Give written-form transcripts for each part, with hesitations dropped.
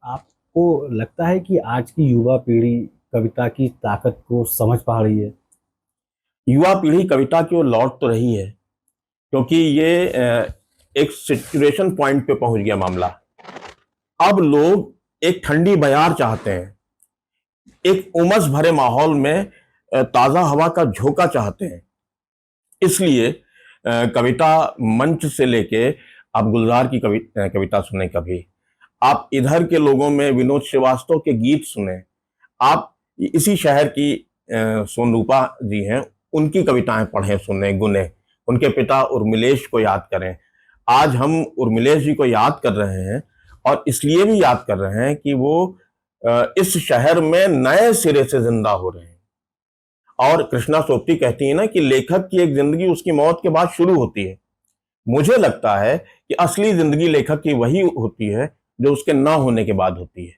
आपको लगता है कि आज की युवा पीढ़ी कविता की ताकत को समझ पा रही है? युवा पीढ़ी कविता की ओर लौट तो रही है, क्योंकि ये एक सिचुएशन पॉइंट पे पहुंच गया मामला। अब लोग एक ठंडी बयार चाहते हैं, एक उमस भरे माहौल में ताजा हवा का झोंका चाहते हैं। इसलिए कविता मंच से लेके आप गुलजार की कविता सुने, कभी आप इधर के लोगों में विनोद श्रीवास्तव के गीत सुने, आप इसी शहर की सोनरूपा जी हैं, उनकी कविताएं पढ़ें, सुने, गुने, उनके पिता उर्मिलेश को याद करें। आज हम उर्मिलेश जी को याद कर रहे हैं और इसलिए भी याद कर रहे हैं कि वो इस शहर में नए सिरे से जिंदा हो रहे हैं। और कृष्णा सोपती कहती है ना कि लेखक की एक जिंदगी उसकी मौत के बाद शुरू होती है। मुझे लगता है कि असली जिंदगी लेखक की वही होती है जो उसके ना होने के बाद होती है।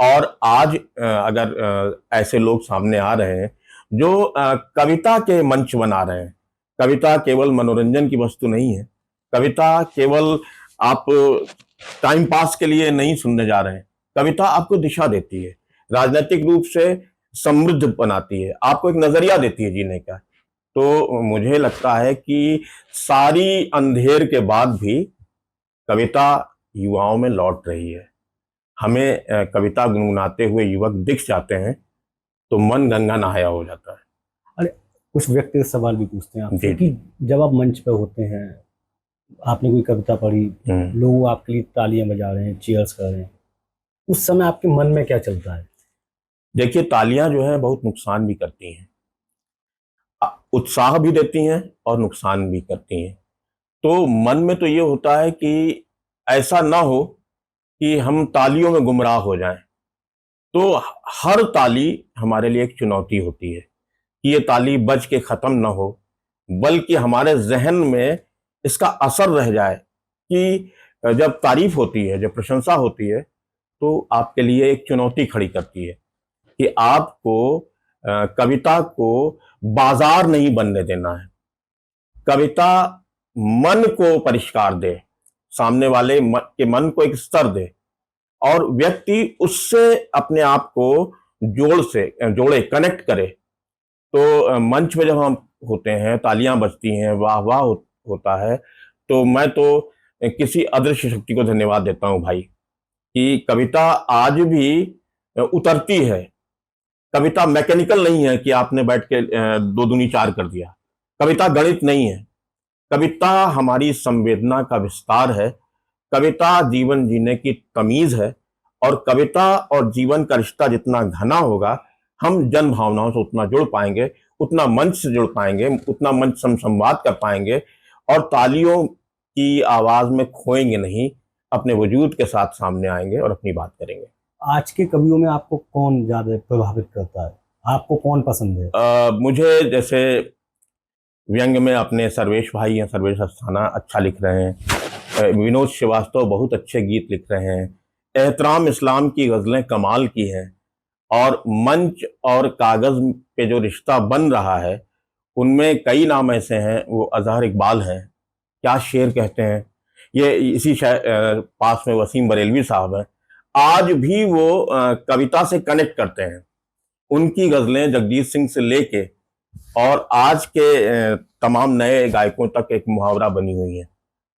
और आज अगर ऐसे लोग सामने आ रहे हैं जो कविता के मंच बना रहे हैं। कविता केवल मनोरंजन की वस्तु नहीं है, कविता केवल आप टाइम पास के लिए नहीं सुनने जा रहे हैं। कविता आपको दिशा देती है, राजनीतिक रूप से समृद्ध बनाती है, आपको एक नजरिया देती है जीने का। तो मुझे लगता है कि सारी अंधेर के बाद भी कविता युवाओं में लौट रही है। हमें कविता गुनगुनाते हुए युवक दिख जाते हैं तो मन गंगा नहाया हो जाता है। अरे, कुछ व्यक्तिगत सवाल भी पूछते हैं आपसे जी कि जी। जब आप मंच पे होते हैं, आपने कोई कविता पढ़ी, लोग आपके लिए तालियां बजा रहे हैं, चीयर्स कर रहे हैं, उस समय आपके मन में क्या चलता है? देखिए, तालियां जो है बहुत नुकसान भी करती हैं, उत्साह भी देती हैं और नुकसान भी करती हैं। तो मन में तो ये होता है कि ऐसा ना हो कि हम तालियों में गुमराह हो जाएं। तो हर ताली हमारे लिए एक चुनौती होती है कि ये ताली बज के खत्म ना हो, बल्कि हमारे जहन में इसका असर रह जाए कि जब तारीफ होती है, जब प्रशंसा होती है, तो आपके लिए एक चुनौती खड़ी करती है कि आपको कविता को बाजार नहीं बनने देना है। कविता मन को परिष्कार दे, सामने वाले के मन को एक स्तर दे और व्यक्ति उससे अपने आप को जोड़े, कनेक्ट करे। तो मंच पे जब हम होते हैं, तालियां बजती हैं, वाह वाह होता है, तो मैं तो किसी अदृश्य शक्ति को धन्यवाद देता हूं भाई, कि कविता आज भी उतरती है। कविता मैकेनिकल नहीं है कि आपने बैठ के दो दूनी चार कर दिया। कविता गणित नहीं है, कविता हमारी संवेदना का विस्तार है। कविता जीवन जीने की तमीज है। और कविता और जीवन का रिश्ता जितना घना होगा, हम जन भावनाओं से उतना जुड़ पाएंगे, उतना मंच से जुड़ पाएंगे, उतना मंच से हम संवाद कर पाएंगे और तालियों की आवाज में खोएंगे नहीं, अपने वजूद के साथ सामने आएंगे और अपनी बात करेंगे। आज के कवियों में आपको कौन ज्यादा प्रभावित करता है? आपको कौन पसंद है? मुझे जैसे व्यंग में अपने सर्वेश भाई हैं, सर्वेश अस्थाना अच्छा लिख रहे हैं। विनोद श्रीवास्तव बहुत अच्छे गीत लिख रहे हैं। एहतराम इस्लाम की गज़लें कमाल की हैं। और मंच और कागज़ पे जो रिश्ता बन रहा है, उनमें कई नाम ऐसे हैं, वो अज़हर इकबाल हैं, क्या शेर कहते हैं। ये इसी पास में वसीम बरेलवी साहब हैं, आज भी वो कविता से कनेक्ट करते हैं। उनकी गज़लें जगजीत सिंह से लेके और आज के तमाम नए गायकों तक एक मुहावरा बनी हुई है।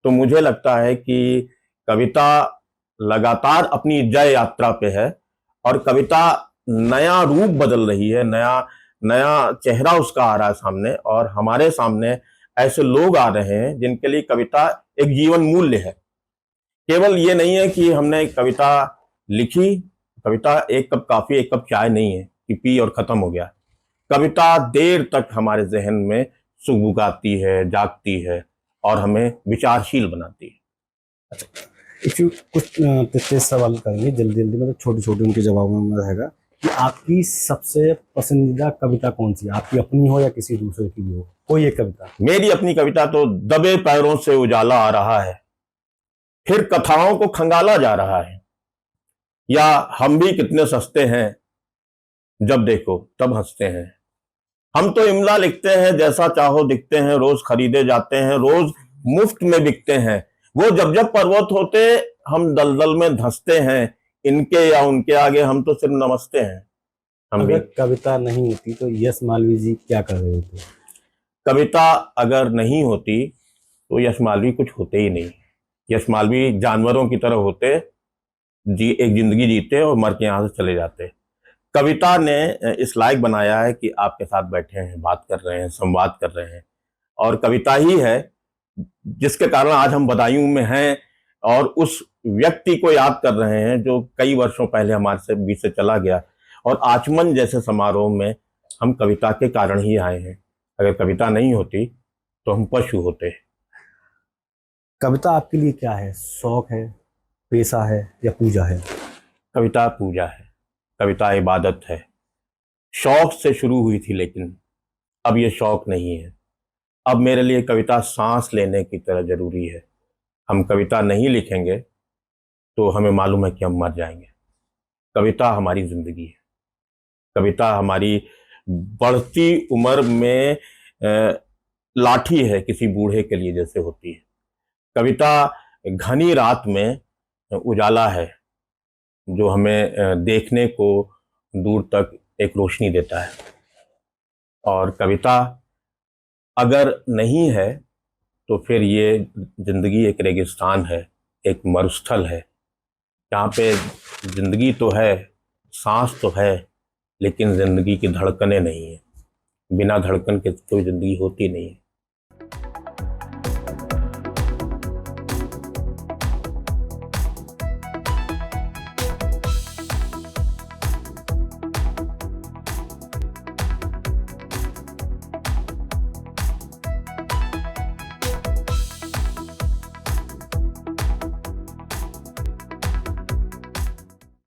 तो मुझे लगता है कि कविता लगातार अपनी जय यात्रा पे है और कविता नया रूप बदल रही है, नया नया चेहरा उसका आ रहा है सामने, और हमारे सामने ऐसे लोग आ रहे हैं जिनके लिए कविता एक जीवन मूल्य है। केवल ये नहीं है कि हमने कविता लिखी, कविता एक कप कॉफी एक कप चाय नहीं है कि पी और खत्म हो गया। कविता देर तक हमारे जहन में सुगबुगाती है, जागती है और हमें विचारशील बनाती है। अच्छा, कुछ तेज सवाल करेंगे जल्दी जल्दी, मतलब छोटे छोटे उनके जवाबों में रहेगा कि आपकी सबसे पसंदीदा कविता कौन सी है? आपकी अपनी हो या किसी दूसरे की भी हो, कोई एक कविता। मेरी अपनी कविता तो दबे पैरों से उजाला आ रहा है, फिर कथाओं को खंगाला जा रहा है, या हम भी कितने सस्ते हैं, जब देखो तब हंसते हैं। हम तो इमला लिखते हैं, जैसा चाहो दिखते हैं, रोज खरीदे जाते हैं, रोज मुफ्त में बिकते हैं। वो जब जब पर्वत होते हम दलदल में धंसते हैं, इनके या उनके आगे हम तो सिर्फ नमस्ते हैं। हम भी अगर कविता नहीं होती तो यश मालवीय जी क्या कर रहे होते? कविता अगर नहीं होती तो यश मालवीय कुछ होते ही नहीं। यश मालवीय जानवरों की तरह होते, जी एक जिंदगी जीते और मर के यहाँ से चले जाते। कविता ने इस लायक बनाया है कि आपके साथ बैठे हैं, बात कर रहे हैं, संवाद कर रहे हैं, और कविता ही है जिसके कारण आज हम बदायूं में हैं और उस व्यक्ति को याद कर रहे हैं जो कई वर्षों पहले हमारे से बीच से चला गया। और आचमन जैसे समारोह में हम कविता के कारण ही आए हैं। अगर कविता नहीं होती तो हम पशु होते। कविता आपके लिए क्या है? शौक है, पेशा है या पूजा है? कविता पूजा है, कविता इबादत है। शौक से शुरू हुई थी लेकिन अब ये शौक नहीं है। अब मेरे लिए कविता सांस लेने की तरह जरूरी है। हम कविता नहीं लिखेंगे तो हमें मालूम है कि हम मर जाएंगे। कविता हमारी जिंदगी है। कविता हमारी बढ़ती उम्र में लाठी है किसी बूढ़े के लिए जैसे होती है। कविता घनी रात में उजाला है जो हमें देखने को दूर तक एक रोशनी देता है। और कविता अगर नहीं है तो फिर ये जिंदगी एक रेगिस्तान है, एक मरुस्थल है, जहाँ पे जिंदगी तो है, सांस तो है, लेकिन जिंदगी की धड़कनें नहीं है। बिना धड़कन के कोई जिंदगी होती नहीं है।